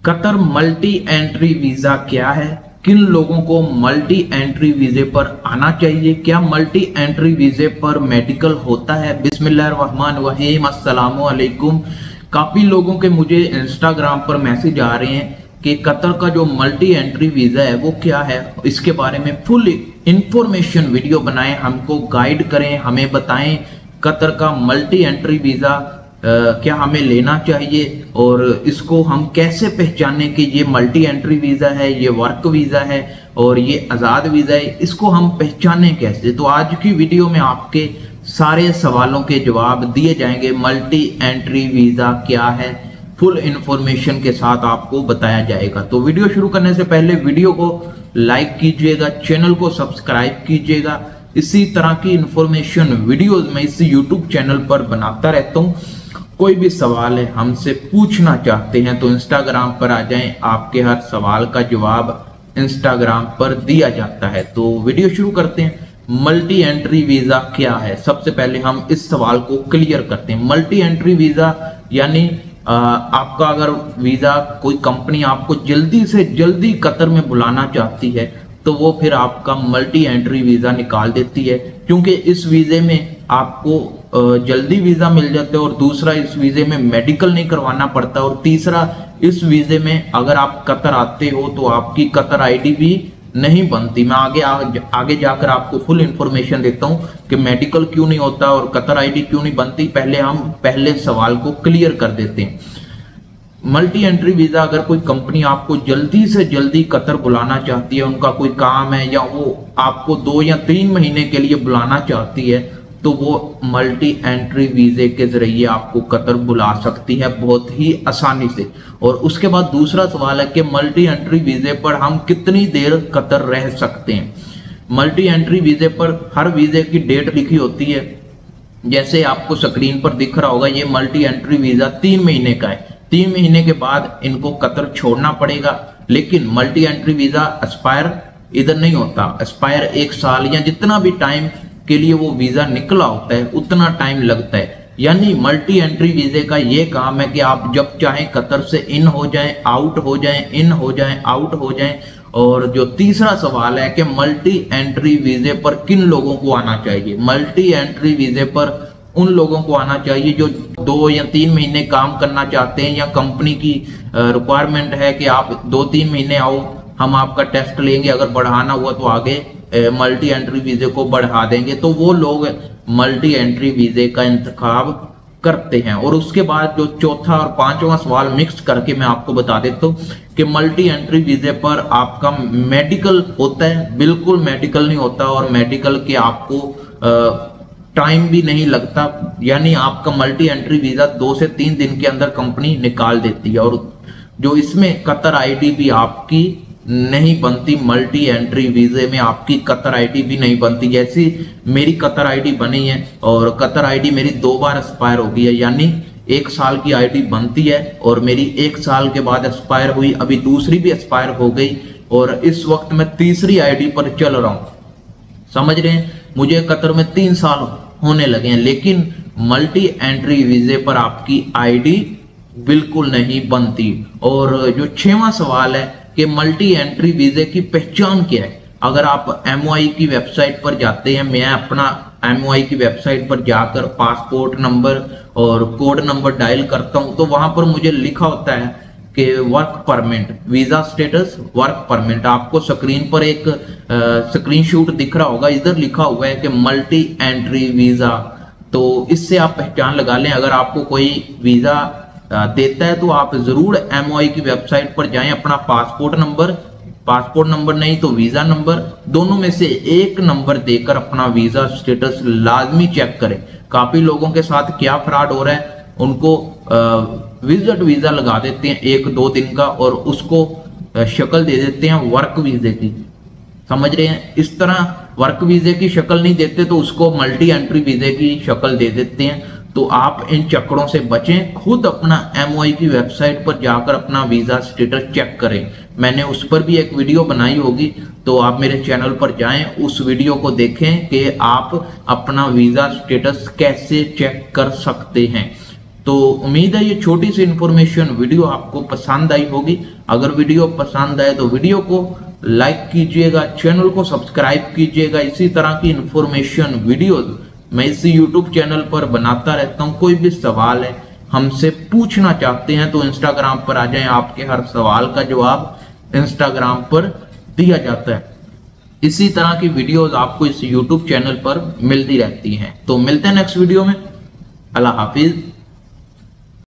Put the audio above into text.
Qatar multi entry visa क्या है, किन लोगों को मल्टी एंट्री वीजे पर आना चाहिए, क्या मल्टी एंट्री वीजे पर मेडिकल होता है। बिस्मिल्लाहिर्रहमानिर्रहीम, अस्सलामु अलैकुम। काफी लोगों के मुझे इंस्टाग्राम पर मैसेज आ रहे हैं कि कतर का जो मल्टी एंट्री वीजा है वो क्या है, इसके बारे में फुल इंफॉर्मेशन वीडियो बनाएं, हमको गाइड करें, हमें बताएं कतर का मल्टी एंट्री वीजा क्या हमें लेना चाहिए और इसको हम कैसे पहचाने कि ये मल्टी एंट्री वीजा है, ये वर्क वीजा है और ये आज़ाद वीजा है, इसको हम पहचाने कैसे। तो आज की वीडियो में आपके सारे सवालों के जवाब दिए जाएंगे। मल्टी एंट्री वीजा क्या है, फुल इंफॉर्मेशन के साथ आपको बताया जाएगा। तो वीडियो शुरू करने से पहले वीडियो को लाइक कीजिएगा, चैनल को सब्सक्राइब कीजिएगा। इसी तरह की इंफॉर्मेशन वीडियोस मैं इस यूट्यूब चैनल पर बनाता रहता हूँ। कोई भी सवाल है हमसे पूछना चाहते हैं तो इंस्टाग्राम पर आ जाएं, आपके हर सवाल का जवाब इंस्टाग्राम पर दिया जाता है। तो वीडियो शुरू करते हैं। मल्टी एंट्री वीजा क्या है, सबसे पहले हम इस सवाल को क्लियर करते हैं। मल्टी एंट्री वीजा यानी आपका अगर वीजा कोई कंपनी आपको जल्दी से जल्दी कतर में बुलाना चाहती है तो वो फिर आपका मल्टी एंट्री वीजा निकाल देती है, क्योंकि इस वीजे में आपको जल्दी वीजा मिल जाता है और दूसरा इस वीजे में मेडिकल नहीं करवाना पड़ता और तीसरा इस वीजे में अगर आप कतर आते हो तो आपकी कतर आईडी भी नहीं बनती। मैं आगे जाकर आपको फुल इंफॉर्मेशन देता हूँ कि मेडिकल क्यों नहीं होता और कतर आईडी क्यों नहीं बनती। पहले हम पहले सवाल को क्लियर कर देते हैं। मल्टी एंट्री वीजा अगर कोई कंपनी आपको जल्दी से जल्दी कतर बुलाना चाहती है, उनका कोई काम है या वो आपको 2 या 3 महीने के लिए बुलाना चाहती है, तो वो मल्टी एंट्री वीजे के जरिए आपको कतर बुला सकती है बहुत ही आसानी से। और उसके बाद दूसरा सवाल है कि मल्टी एंट्री वीजे पर हम कितनी देर कतर रह सकते हैं। मल्टी एंट्री वीजे पर हर वीजे की डेट लिखी होती है, जैसे आपको स्क्रीन पर दिख रहा होगा। ये मल्टी एंट्री वीजा 3 महीने का है, 3 महीने के बाद इनको कतर छोड़ना पड़ेगा। लेकिन मल्टी एंट्री वीजा एक्सपायर इधर नहीं होता, एक्सपायर 1 साल या जितना भी टाइम के लिए वो वीजा निकला होता है उतना टाइम लगता है। यानी मल्टी एंट्री वीजे का ये काम है कि आप जब चाहें कतर से इन हो जाएं, आउट हो जाएं, इन हो जाएं, आउट हो जाएं। और जो तीसरा सवाल है कि मल्टी एंट्री वीजे पर किन लोगों को आना चाहिए। मल्टी एंट्री वीजे पर उन लोगों को आना चाहिए जो 2 या 3 महीने काम करना चाहते हैं या कंपनी की रिक्वायरमेंट है कि आप 2-3 महीने आओ, हम आपका टेस्ट लेंगे, अगर बढ़ाना हुआ तो आगे मल्टी एंट्री वीजे को बढ़ा देंगे। तो वो लोग मल्टी एंट्री वीजे का इंतखाब करते हैं। और उसके बाद जो चौथा और 5वां सवाल मिक्स करके मैं आपको बता देता हूँ कि मल्टी एंट्री वीजे पर आपका मेडिकल होता है। बिल्कुल मेडिकल नहीं होता और मेडिकल के आपको टाइम भी नहीं लगता, यानी आपका मल्टी एंट्री वीजा 2 से 3 दिन के अंदर कंपनी निकाल देती है। और जो इसमें कतर आईडी भी आपकी नहीं बनती, मल्टी एंट्री वीजे में आपकी कतर आईडी भी नहीं बनती। जैसी मेरी कतर आईडी बनी है और कतर आईडी मेरी 2 बार एक्सपायर हो गई है, यानी 1 साल की आईडी बनती है और मेरी 1 साल के बाद एक्सपायर हुई, अभी दूसरी भी एक्सपायर हो गई और इस वक्त मैं तीसरी आईडी पर चल रहा हूँ। समझ रहे हैं, मुझे कतर में 3 साल होने लगे हैं, लेकिन मल्टी एंट्री वीजे पर आपकी आईडी बिल्कुल नहीं बनती। और जो 6वां सवाल है कि मल्टी एंट्री वीजे की पहचान क्या है। अगर आप MOI की वेबसाइट पर जाते हैं, मैं अपना MOI की वेबसाइट पर जाकर पासपोर्ट नंबर और कोड नंबर डायल करता हूं तो वहां पर मुझे लिखा होता है कि work permit, visa status work permit. आपको स्क्रीन पर एक स्क्रीनशॉट दिख रहा होगा, इधर लिखा हुआ है कि मल्टी एंट्री वीजा। तो इससे आप पहचान लगा लें। अगर आपको कोई वीजा देता है तो आप जरूर MOI की वेबसाइट पर जाएं, अपना पासपोर्ट नंबर नहीं तो वीजा नंबर, दोनों में से एक नंबर देकर अपना वीजा स्टेटस लाजमी चेक करें। काफी लोगों के साथ क्या फ्रॉड हो रहा है, उनको विजिट वीजा लगा देते हैं 1-2 दिन का और उसको शक्ल दे देते हैं वर्क वीजे की। समझ रहे हैं, इस तरह वर्क वीजे की शक्ल नहीं देते तो उसको मल्टी एंट्री वीजे की शक्ल दे देते हैं। तो आप इन चक्करों से बचें, खुद अपना MOI की वेबसाइट पर जाकर अपना वीजा स्टेटस चेक करें। मैंने उस पर भी एक वीडियो बनाई होगी, तो आप मेरे चैनल पर जाएं, उस वीडियो को देखें कि आप अपना वीजा स्टेटस कैसे चेक कर सकते हैं। तो उम्मीद है ये छोटी सी इंफॉर्मेशन वीडियो आपको पसंद आई होगी। अगर वीडियो पसंद आए तो वीडियो को लाइक कीजिएगा, चैनल को सब्सक्राइब कीजिएगा। इसी तरह की इंफॉर्मेशन वीडियोस मैं इसी यूट्यूब चैनल पर बनाता रहता हूँ। कोई भी सवाल है हमसे पूछना चाहते हैं तो इंस्टाग्राम पर आ जाएं, आपके हर सवाल का जवाब इंस्टाग्राम पर दिया जाता है। इसी तरह की वीडियोस आपको इस यूट्यूब चैनल पर मिलती रहती हैं। तो मिलते हैं नेक्स्ट वीडियो में। अल्लाह हाफिज।